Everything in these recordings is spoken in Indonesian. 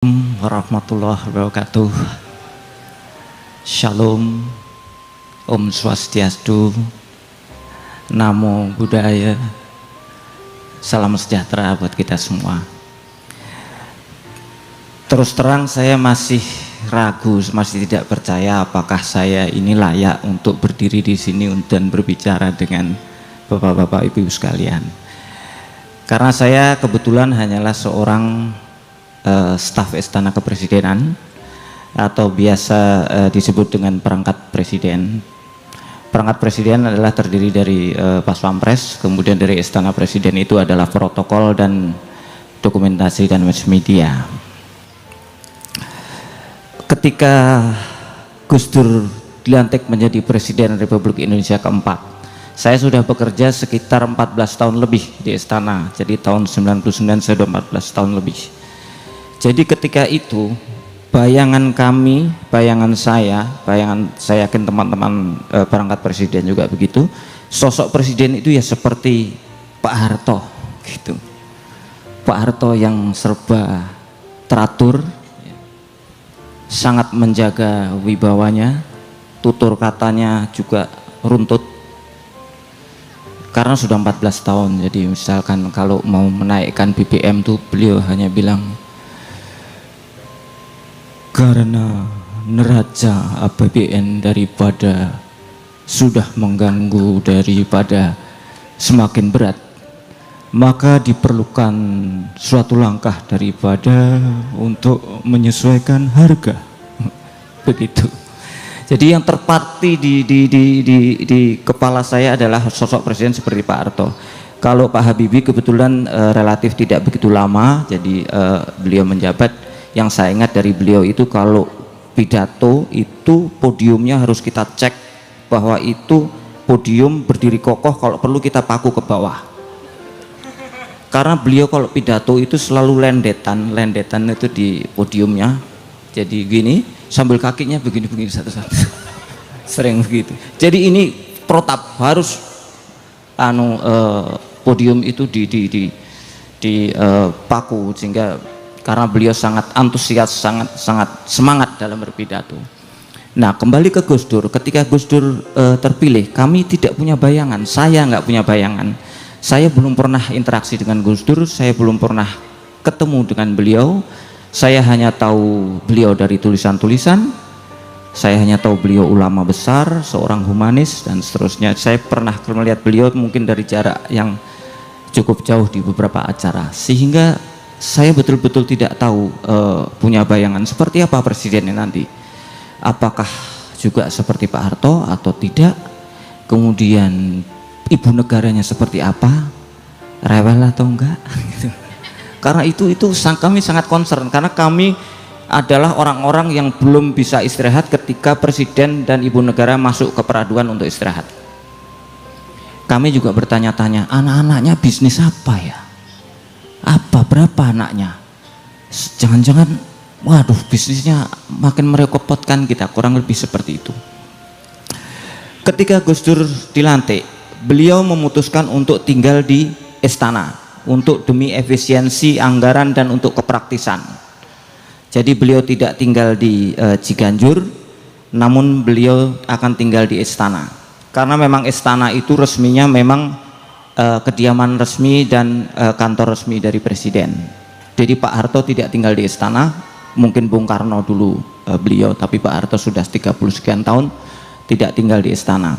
Warahmatullahi wabarakatuh. Shalom, Om Swastiastu, Namo Buddhaya, salam sejahtera buat kita semua. Terus terang saya masih ragu, masih tidak percaya apakah saya ini layak untuk berdiri di sini dan berbicara dengan bapak-bapak ibu sekalian. Karena saya kebetulan hanyalah seorang staf Istana Kepresidenan atau biasa disebut dengan perangkat presiden. Perangkat presiden adalah terdiri dari Pas Pampres, kemudian dari Istana Presiden itu adalah protokol dan dokumentasi dan mass media. Ketika Gus Dur dilantik menjadi Presiden Republik Indonesia keempat, saya sudah bekerja sekitar 14 tahun lebih di Istana. Jadi tahun 99 saya sudah 14 tahun lebih. Jadi ketika itu bayangan kami, bayangan saya yakin teman-teman perangkat presiden juga begitu, sosok presiden itu ya seperti Pak Harto gitu. Pak Harto yang serba teratur, sangat menjaga wibawanya, tutur katanya juga runtut. Karena sudah 14 tahun, jadi misalkan kalau mau menaikkan BBM tuh beliau hanya bilang, karena neraca APBN daripada sudah mengganggu daripada semakin berat, maka diperlukan suatu langkah daripada untuk menyesuaikan harga. Begitu. Jadi yang terpati di kepala saya adalah sosok presiden seperti Pak Harto. Kalau Pak Habibie kebetulan relatif tidak begitu lama, jadi beliau menjabat. Yang saya ingat dari beliau itu kalau pidato itu podiumnya harus kita cek bahwa itu podium berdiri kokoh, kalau perlu kita paku ke bawah. Karena beliau kalau pidato itu selalu lendetan itu di podiumnya. Jadi gini, sambil kakinya begini-begini satu-satu. Sering begitu. Jadi ini protap harus podium itu di paku, sehingga karena beliau sangat antusias, sangat semangat dalam berpidato. Nah, kembali ke Gus Dur. Ketika Gus Dur terpilih, kami tidak punya bayangan. Saya nggak punya bayangan. Saya belum pernah interaksi dengan Gus Dur. Saya belum pernah ketemu dengan beliau. Saya hanya tahu beliau dari tulisan-tulisan. Saya hanya tahu beliau ulama besar, seorang humanis dan seterusnya. Saya pernah melihat beliau mungkin dari jarak yang cukup jauh di beberapa acara, sehingga saya betul-betul tidak tahu punya bayangan seperti apa presidennya nanti. Apakah juga seperti Pak Harto atau tidak? Kemudian ibu negaranya seperti apa? Rewel atau enggak? Karena itu kami sangat concern, karena kami adalah orang-orang yang belum bisa istirahat ketika presiden dan ibu negara masuk ke peraduan untuk istirahat. Kami juga bertanya-tanya, anak-anaknya bisnis apa ya? Berapa anaknya? Jangan-jangan waduh bisnisnya makin merepotkan kita, kurang lebih seperti itu. Ketika Gus Dur dilantik, beliau memutuskan untuk tinggal di istana untuk demi efisiensi anggaran dan untuk kepraktisan. Jadi beliau tidak tinggal di Ciganjur, namun beliau akan tinggal di istana. Karena memang istana itu resminya memang kediaman resmi dan kantor resmi dari presiden. Jadi Pak Harto tidak tinggal di istana, mungkin Bung Karno dulu beliau, tapi Pak Harto sudah 30 sekian tahun tidak tinggal di istana.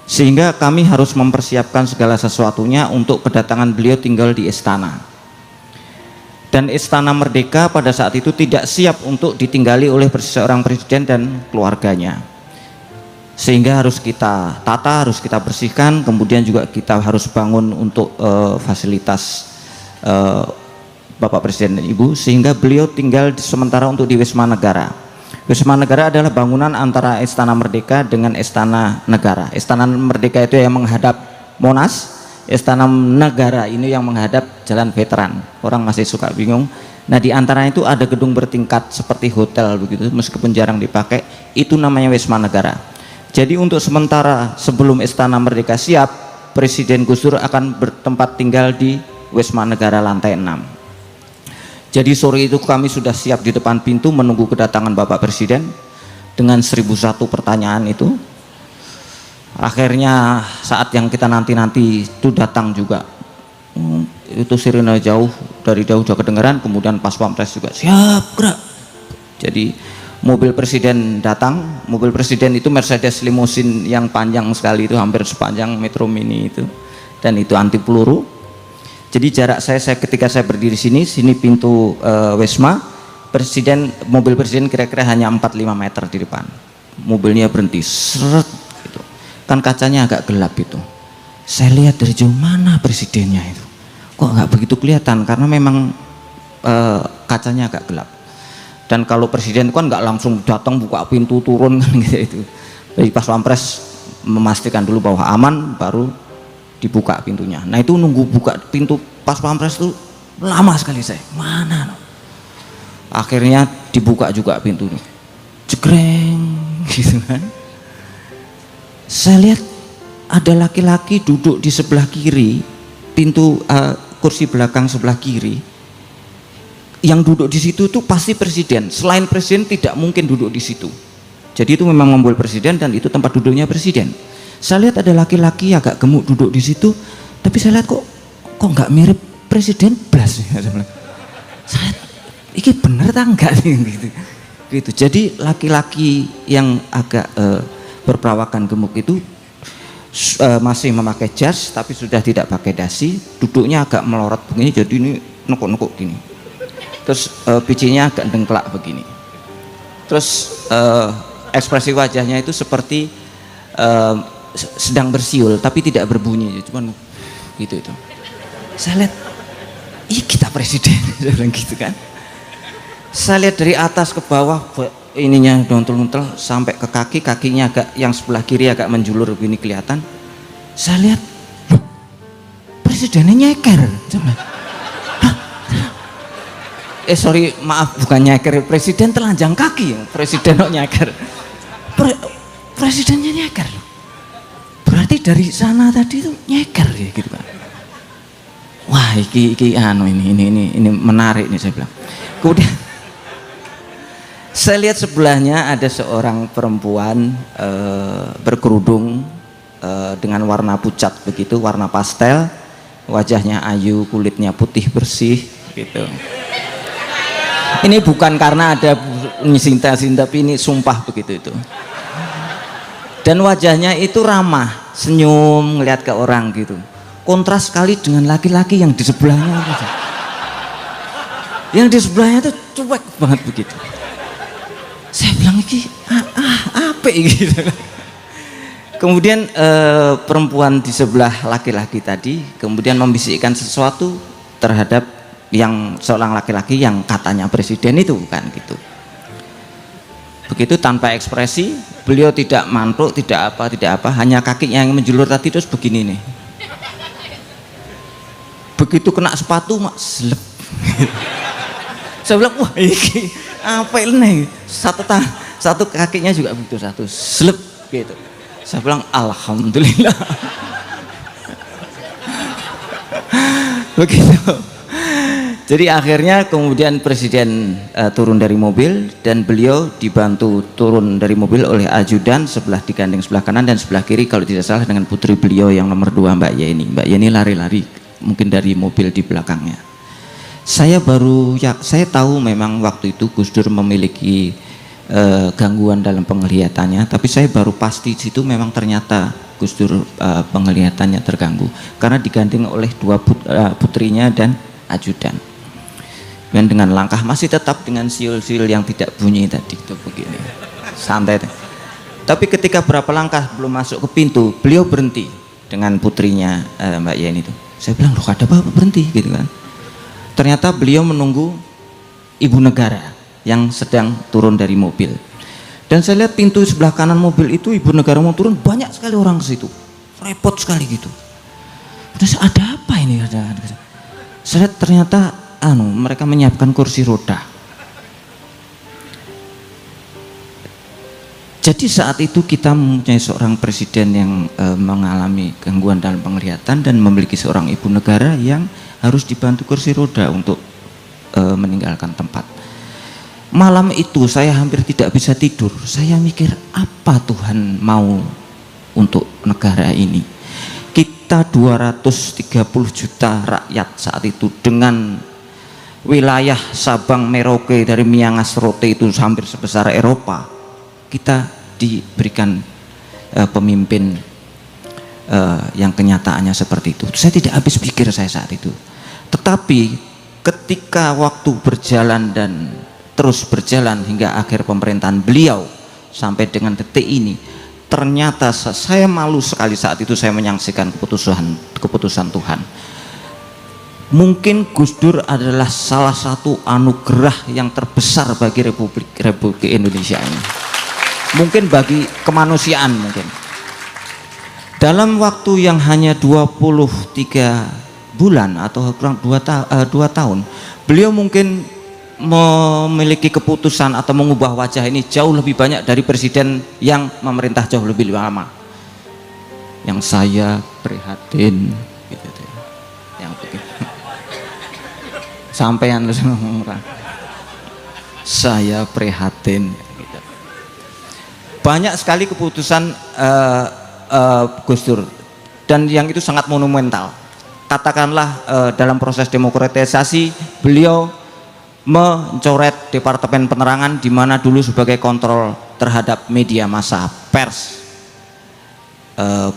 Sehingga kami harus mempersiapkan segala sesuatunya untuk kedatangan beliau tinggal di istana. Dan Istana Merdeka pada saat itu tidak siap untuk ditinggali oleh seorang presiden dan keluarganya. Sehingga harus kita tata, harus kita bersihkan, kemudian juga kita harus bangun untuk fasilitas Bapak Presiden dan Ibu, sehingga beliau tinggal sementara untuk di Wisma Negara. Wisma Negara adalah bangunan antara Istana Merdeka dengan Istana Negara. Istana Merdeka itu yang menghadap Monas, Istana Negara ini yang menghadap Jalan Veteran. Orang masih suka bingung. Nah, di antaranya itu ada gedung bertingkat seperti hotel begitu, meskipun jarang dipakai, itu namanya Wisma Negara. Jadi untuk sementara sebelum Istana Merdeka siap, Presiden Gus Dur akan bertempat tinggal di Wisma Negara lantai 6. Jadi sore itu kami sudah siap di depan pintu menunggu kedatangan Bapak Presiden dengan 1001 pertanyaan itu. Akhirnya saat yang kita nanti-nanti itu datang juga. Itu sirine jauh, dari jauh sudah kedengaran, kemudian Pas Pampres juga siap gerak. Jadi mobil presiden datang, mobil presiden itu Mercedes limousine yang panjang sekali, itu hampir sepanjang Metro Mini itu, dan itu anti peluru. Jadi jarak saya ketika saya berdiri sini pintu Wisma presiden, mobil presiden kira-kira hanya 4-5 meter di depan. Mobilnya berhenti, seret gitu. Kan kacanya agak gelap itu. Saya lihat dari jauh, mana presidennya itu, kok nggak begitu kelihatan karena memang kacanya agak gelap. Dan kalau presiden kan nggak langsung datang buka pintu turun kan gitu itu. Jadi Pas Pampres memastikan dulu bahwa aman, baru dibuka pintunya. Nah itu nunggu buka pintu Pas Pampres tuh lama sekali saya. Mana? Akhirnya dibuka juga pintunya. Jegreng gitu kan. Saya lihat ada laki-laki duduk di sebelah kiri pintu, kursi belakang sebelah kiri. Yang duduk di situ tuh pasti presiden. Selain presiden tidak mungkin duduk di situ. Jadi itu memang mobil presiden dan itu tempat duduknya presiden. Saya lihat ada laki-laki agak gemuk duduk di situ, tapi saya lihat kok nggak mirip presiden blas. Saya ini bener tak enggak gitu. Jadi laki-laki yang agak berperawakan gemuk itu masih memakai jas tapi sudah tidak pakai dasi, duduknya agak melorot begini, jadi ini nekuk-nekuk gini. Terus bicinya agak dengklak begini. Terus ekspresi wajahnya itu seperti sedang bersiul tapi tidak berbunyi, cuman gitu itu. Saya lihat, ih kita presiden, saya bilang gitu kan. Saya lihat dari atas ke bawah, ininya dontel-dontel sampai ke kaki, kakinya agak yang sebelah kiri agak menjulur begini kelihatan. Saya lihat, loh, presidennya nyeker. Sorry, maaf, bukan nyeker, presiden telanjang kaki, presiden kok nyeker. Presidennya nyeker. Berarti dari sana tadi tuh nyeker ya gitu kan. Wah, ini menarik nih saya bilang. Kemudian saya lihat sebelahnya ada seorang perempuan berkerudung dengan warna pucat begitu, warna pastel, wajahnya ayu, kulitnya putih bersih gitu. Ini bukan karena ada sinta-sinta, tapi ini sumpah begitu itu. Dan wajahnya itu ramah, senyum, ngeliat ke orang gitu. Kontras sekali dengan laki-laki yang di sebelahnya gitu. Yang di sebelahnya itu cuek banget begitu. Saya bilang iki apa gitu. Kemudian perempuan di sebelah laki-laki tadi kemudian membisikkan sesuatu terhadap yang seorang laki-laki yang katanya presiden itu kan gitu. Begitu tanpa ekspresi, beliau tidak mantuk, tidak apa, hanya kakinya yang menjulur tadi terus begini nih. Begitu kena sepatu mak slep. Saya bilang wah ini apa ini? Satu kakinya juga begitu, satu slep gitu. Saya bilang alhamdulillah. Begitu. Jadi akhirnya kemudian presiden turun dari mobil dan beliau dibantu turun dari mobil oleh ajudan, sebelah digandeng sebelah kanan dan sebelah kiri kalau tidak salah dengan putri beliau yang nomor 2 Mbak Yeni. Mbak Yeni lari-lari mungkin dari mobil di belakangnya. Saya tahu memang waktu itu Gus Dur memiliki gangguan dalam penglihatannya, tapi saya baru pasti situ memang ternyata Gus Dur penglihatannya terganggu karena digandeng oleh 2 putrinya dan ajudan. Dan dengan langkah masih tetap dengan siul-siul yang tidak bunyi tadi itu begini santai. Tapi ketika berapa langkah belum masuk ke pintu, beliau berhenti dengan putrinya Mbak Yeni itu. Saya bilang loh ada apa berhenti gitu kan. Ternyata beliau menunggu ibu negara yang sedang turun dari mobil. Dan saya lihat pintu sebelah kanan mobil itu ibu negara mau turun, banyak sekali orang ke situ, repot sekali gitu. Terus ada apa ini? Saya lihat ternyata mereka menyiapkan kursi roda. Jadi saat itu kita mempunyai seorang presiden yang mengalami gangguan dalam penglihatan dan memiliki seorang ibu negara yang harus dibantu kursi roda untuk meninggalkan tempat. Malam itu saya hampir tidak bisa tidur. Saya mikir, apa Tuhan mau untuk negara ini? Kita 230 juta rakyat saat itu, dengan wilayah Sabang Merauke dari Miangas Rote itu hampir sebesar Eropa. Kita diberikan pemimpin yang kenyataannya seperti itu. Saya tidak habis pikir saya saat itu. Tetapi ketika waktu berjalan dan terus berjalan hingga akhir pemerintahan beliau sampai dengan detik ini, ternyata saya malu sekali saat itu saya menyaksikan keputusan Tuhan. Mungkin Gus Dur adalah salah satu anugerah yang terbesar bagi Republik Indonesia ini. Mungkin bagi kemanusiaan mungkin. Dalam waktu yang hanya 23 bulan atau kurang 2 tahun, beliau mungkin memiliki keputusan atau mengubah wajah ini jauh lebih banyak dari presiden yang memerintah jauh lebih lama. Yang saya prihatin gitu, yang begitu. Sampean saya prihatin gitu. Banyak sekali keputusan Gus Dur, dan yang itu sangat monumental. Katakanlah dalam proses demokratisasi beliau mencoret Departemen Penerangan, di mana dulu sebagai kontrol terhadap media massa, pers,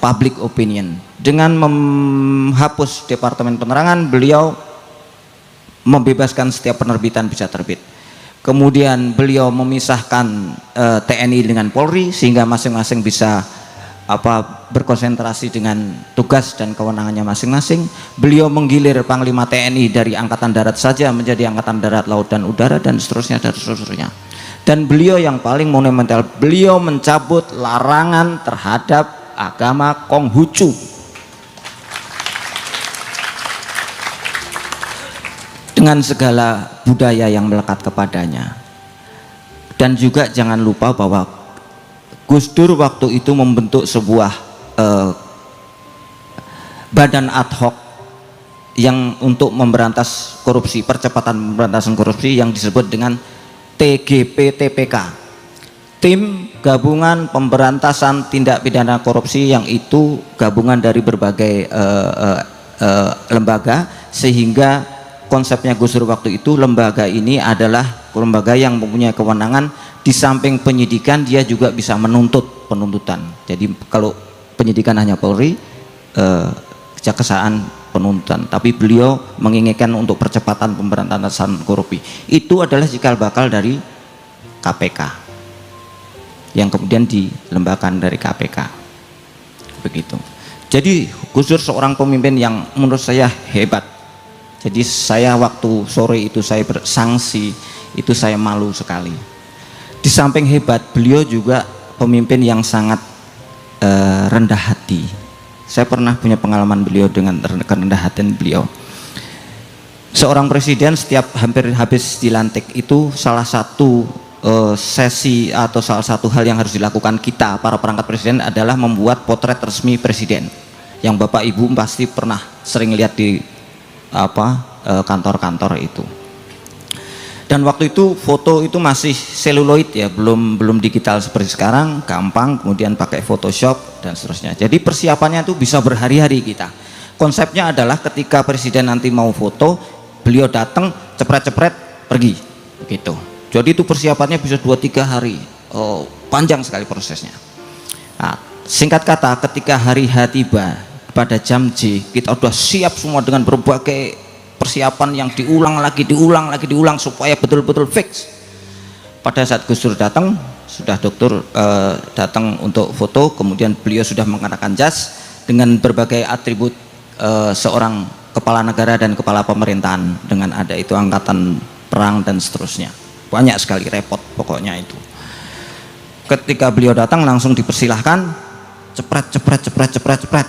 public opinion. Dengan menghapus Departemen Penerangan, beliau membebaskan setiap penerbitan bisa terbit. Kemudian beliau memisahkan TNI dengan Polri sehingga masing-masing bisa berkonsentrasi dengan tugas dan kewenangannya masing-masing. Beliau menggilir Panglima TNI dari Angkatan Darat saja menjadi Angkatan Darat, Laut dan Udara, dan seterusnya dan seterusnya. Dan beliau yang paling monumental, beliau mencabut larangan terhadap agama Konghucu. Dengan segala budaya yang melekat kepadanya. Dan juga jangan lupa bahwa Gus Dur waktu itu membentuk sebuah badan ad hoc yang untuk memberantas korupsi, percepatan pemberantasan korupsi, yang disebut dengan TGP-TPK, Tim Gabungan Pemberantasan Tindak Pidana Korupsi, yang itu gabungan dari berbagai lembaga, sehingga konsepnya Gus Dur waktu itu, lembaga ini adalah lembaga yang mempunyai kewenangan di samping penyidikan, dia juga bisa menuntut penuntutan. Jadi kalau penyidikan hanya Polri, kejaksaan penuntutan, tapi beliau menginginkan untuk percepatan pemberantasan korupsi. Itu adalah cikal bakal dari KPK yang kemudian dilembagakan dari KPK. Begitu. Jadi Gus Dur seorang pemimpin yang menurut saya hebat. Jadi saya waktu sore itu saya bersanksi, itu saya malu sekali. Di samping hebat, beliau juga pemimpin yang sangat rendah hati. Saya pernah punya pengalaman beliau dengan rendah hati beliau. Seorang presiden setiap hampir habis dilantik itu, salah satu sesi atau salah satu hal yang harus dilakukan kita para perangkat presiden adalah membuat potret resmi presiden, yang Bapak Ibu pasti pernah sering lihat di kantor-kantor itu. Dan waktu itu foto itu masih seluloid ya, belum digital seperti sekarang, gampang, kemudian pakai Photoshop dan seterusnya. Jadi persiapannya itu bisa berhari-hari kita. Konsepnya adalah ketika presiden nanti mau foto, beliau datang, cepret-cepret, pergi, begitu. Jadi itu persiapannya bisa 2-3 hari, panjang sekali prosesnya. Nah, singkat kata, ketika hari H tiba pada jam J, kita sudah siap semua dengan berbagai persiapan yang diulang lagi supaya betul-betul fix. Pada saat Gus Dur datang, sudah dokter datang untuk foto, kemudian beliau sudah mengenakan jas dengan berbagai atribut seorang kepala negara dan kepala pemerintahan, dengan ada itu angkatan perang dan seterusnya. Banyak sekali, repot pokoknya itu. Ketika beliau datang langsung dipersilahkan, cepret.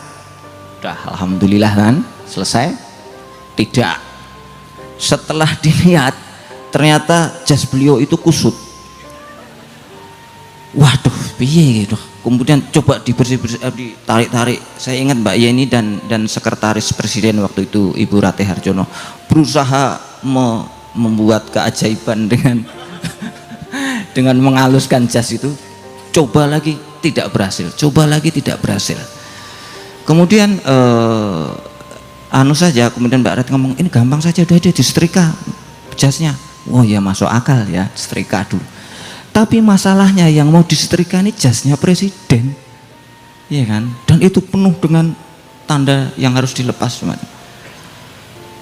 Udah, alhamdulillah kan, selesai. Tidak, setelah dilihat ternyata jas beliau itu kusut. Waduh, piye gitu. Kemudian coba ditarik-tarik. Saya ingat Mbak Yeni dan sekretaris presiden waktu itu Ibu Ratih Harjono berusaha membuat keajaiban dengan dengan menghaluskan jas itu. Coba lagi tidak berhasil, coba lagi tidak berhasil. Kemudian anu saja, kemudian Mbak Red ngomong, ini gampang saja, udah disetrika jasnya. Oh ya, masuk akal ya, setrika dulu. Tapi masalahnya yang mau disetrika ini jasnya presiden, ya kan? Dan itu penuh dengan tanda yang harus dilepas.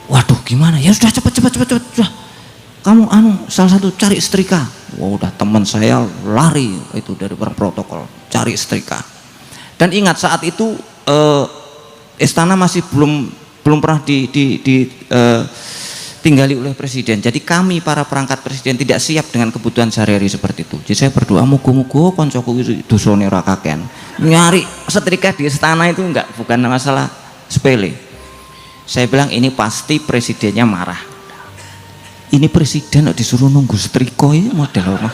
Waduh, gimana? Ya sudah, cepat. Kamu salah satu cari setrika. Wah, udah teman saya lari itu dari orang protokol cari setrika. Dan ingat saat itu istana masih belum pernah tinggali oleh presiden. Jadi kami para perangkat presiden tidak siap dengan kebutuhan sehari-hari seperti itu. Jadi saya berdoa muga-muga koncoku dosane ora kaken. Nyari setrika di istana itu bukan masalah sepele. Saya bilang ini pasti presidennya marah. Ini presiden disuruh nunggu setrika ya model apa?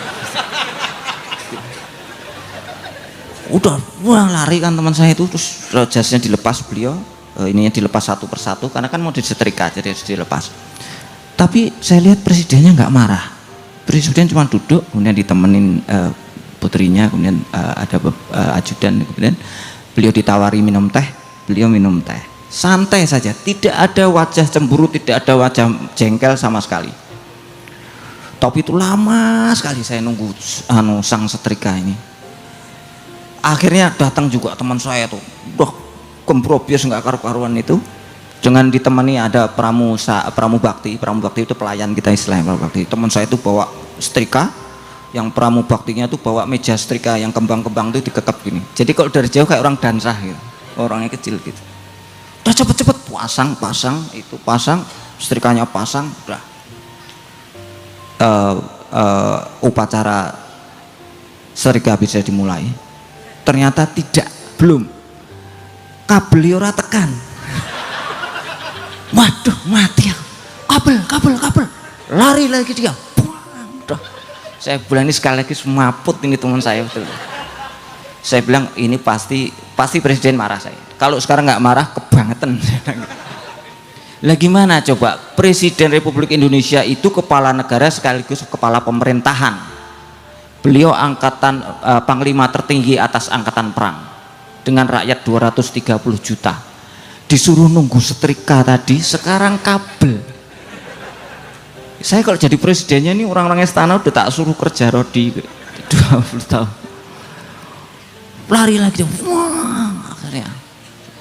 Wah lari kan teman saya itu, terus jasnya dilepas beliau, ininya dilepas satu persatu karena kan mau disetrika jadi harus dilepas. Tapi saya lihat presidennya nggak marah. Presiden cuma duduk, kemudian ditemenin putrinya, kemudian ada ajudan, kemudian beliau ditawari minum teh, beliau minum teh. Santai saja, tidak ada wajah cemburu, tidak ada wajah jengkel sama sekali. Tapi itu lama sekali saya nunggu sang setrika ini. Akhirnya datang juga teman saya tuh, kemprobius nggak karu-karuan itu, dengan ditemani ada pramu bakti itu pelayan kita istilahnya pramu bakti. Teman saya itu bawa setrika, yang pramu baktinya itu bawa meja setrika yang kembang-kembang itu dikekep gini. Jadi kalau dari jauh kayak orang dansah gitu, orangnya kecil gitu. Udah cepet-cepet pasang setrikanya pasang, udah upacara setrika bisa dimulai. Ternyata belum kabel ora tekan. Waduh, mati ya. Kabel lari lagi dia. Udah. Saya bilang ini sekali lagi semaput ini teman saya betul. Saya bilang ini pasti presiden marah saya. Kalau sekarang nggak marah kebangetan. Lah gimana coba, Presiden Republik Indonesia itu kepala negara sekaligus kepala pemerintahan. Beliau panglima tertinggi atas angkatan perang dengan rakyat 230 juta. Disuruh nunggu setrika tadi, sekarang kabel. Saya kalau jadi presidennya ini orang-orang istana udah tak suruh kerja rodi 20 tahun. Lari lagi, wah,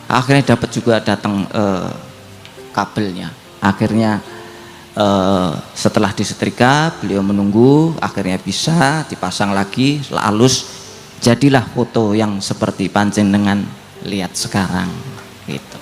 akhirnya dapat juga datang kabelnya. Akhirnya setelah disetrika beliau menunggu, akhirnya bisa dipasang lagi, halus, jadilah foto yang seperti panjenengan lihat sekarang gitu.